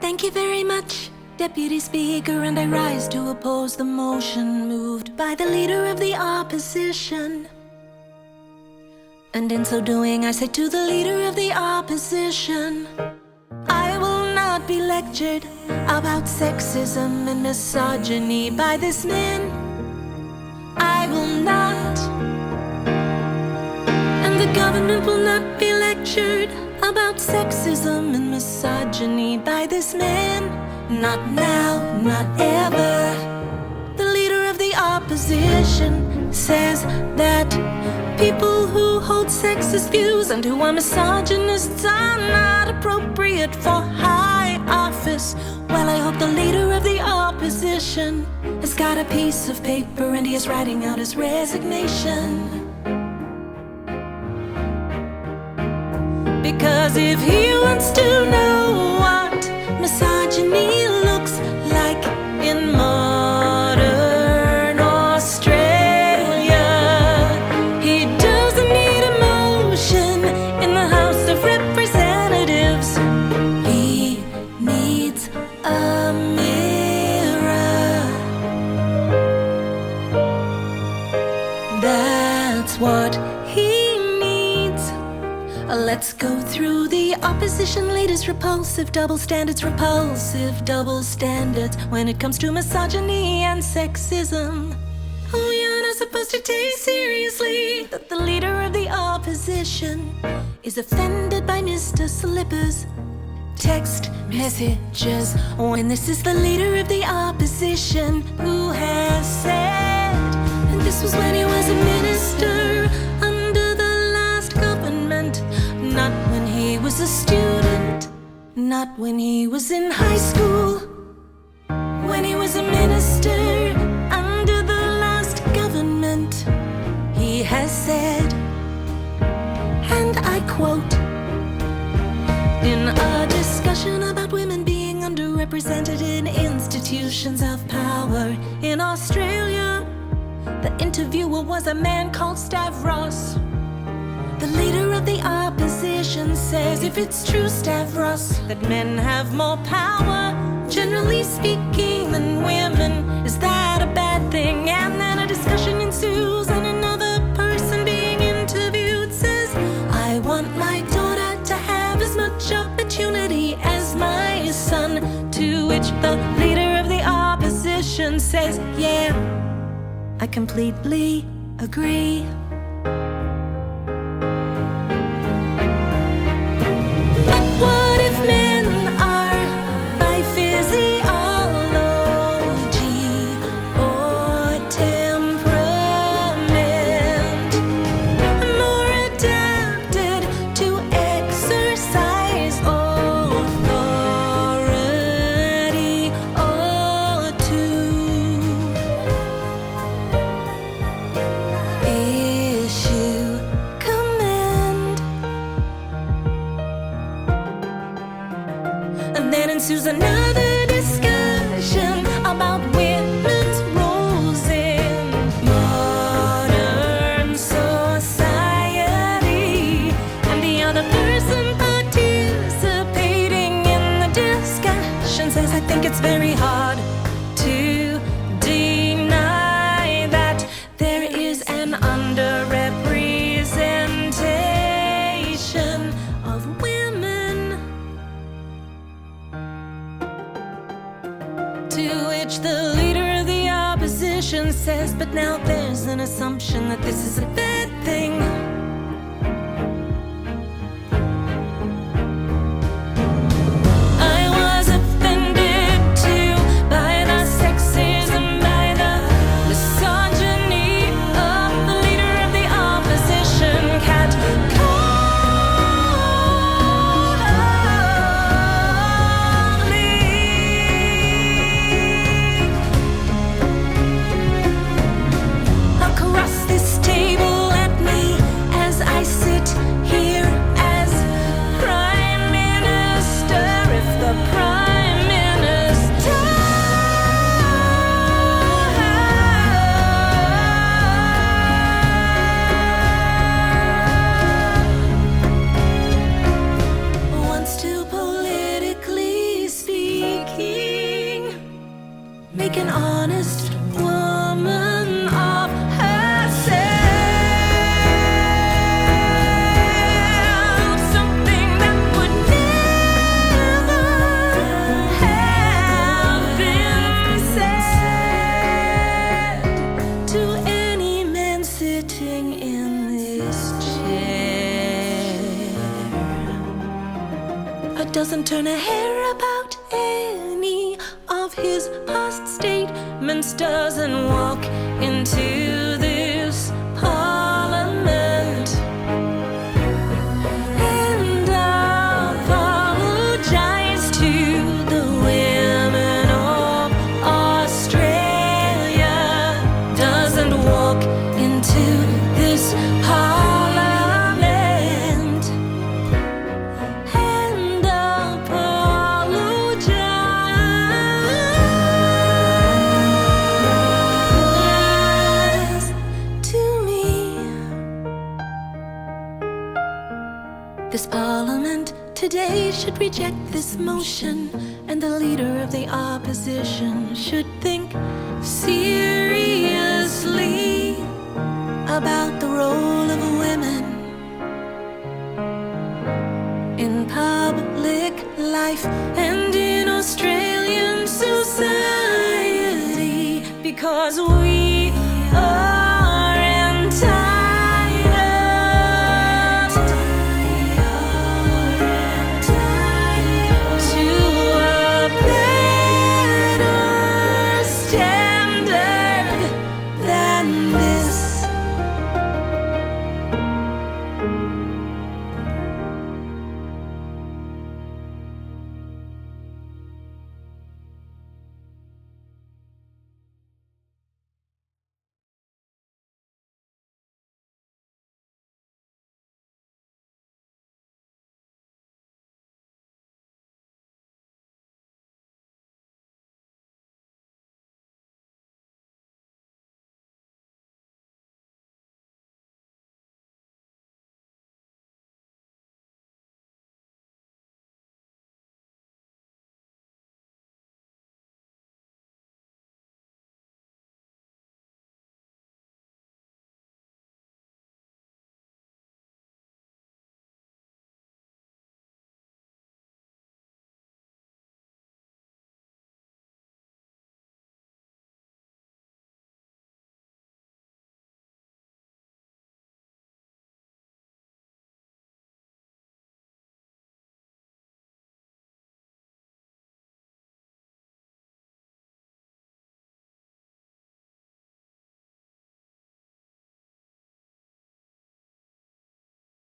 Thank you very much, Deputy Speaker, and I rise to oppose the motion moved by the Leader of the Opposition. And in so doing, I say to the Leader of the Opposition, I will not be lectured about sexism and misogyny by this man. I will not. And the government will not be lectured about sexism and misogyny by this man. Not now, not ever. The Leader of the Opposition says that people who hold sexist views and who are misogynists are not appropriate for high office. Well, I hope the Leader of the Opposition has got a piece of paper and he is writing out his resignation. Because if he wants to know what misogyny looks like in modern Australia, he doesn't need a motion in the House of Representatives. He needs a mirror. That's what he needs. Let's go through the opposition leader's repulsive double standards when it comes to misogyny and sexism. Oh, you're not supposed to take seriously that the Leader of the Opposition is offended by Mr. Slipper's text messages, when this is the Leader of the Opposition who has said, and this was when he was a minister under the last government, not when he was a student, not when he was in high school, when he was a minister under the last government, he has said, and I quote, in a discussion about women being underrepresented in institutions of power in Australia, the interviewer was a man called Stavros. The Leader of the Opposition says, if it's true, Stavros, that men have more power, generally speaking, than women, is that a bad thing? And then a discussion ensues, and another person being interviewed says, I want my daughter to have as much opportunity as my son. To which the Leader of the Opposition says, yeah, I completely agree. What if men are by physiology or temperament more adapted to exercise authority or to issue command? And then ensues another discussion about women's roles in modern society. And the other person participating in the discussion says, I think it's very hard to deny that there is an underrepresentation of women. To which the Leader of the Opposition says, but now there's an assumption that this is a bad thing. I was offended too by the sexism, by the misogyny of the Leader of the Opposition, Cat across this table doesn't turn a hair about any of his past statements, doesn't walk into this parliament and apologize to the women of Australia, doesn't walk into this parliament and apologize to me. This parliament today should reject this motion, and the leader of the opposition should think seriously about the role of women in public life and in Australian society, because we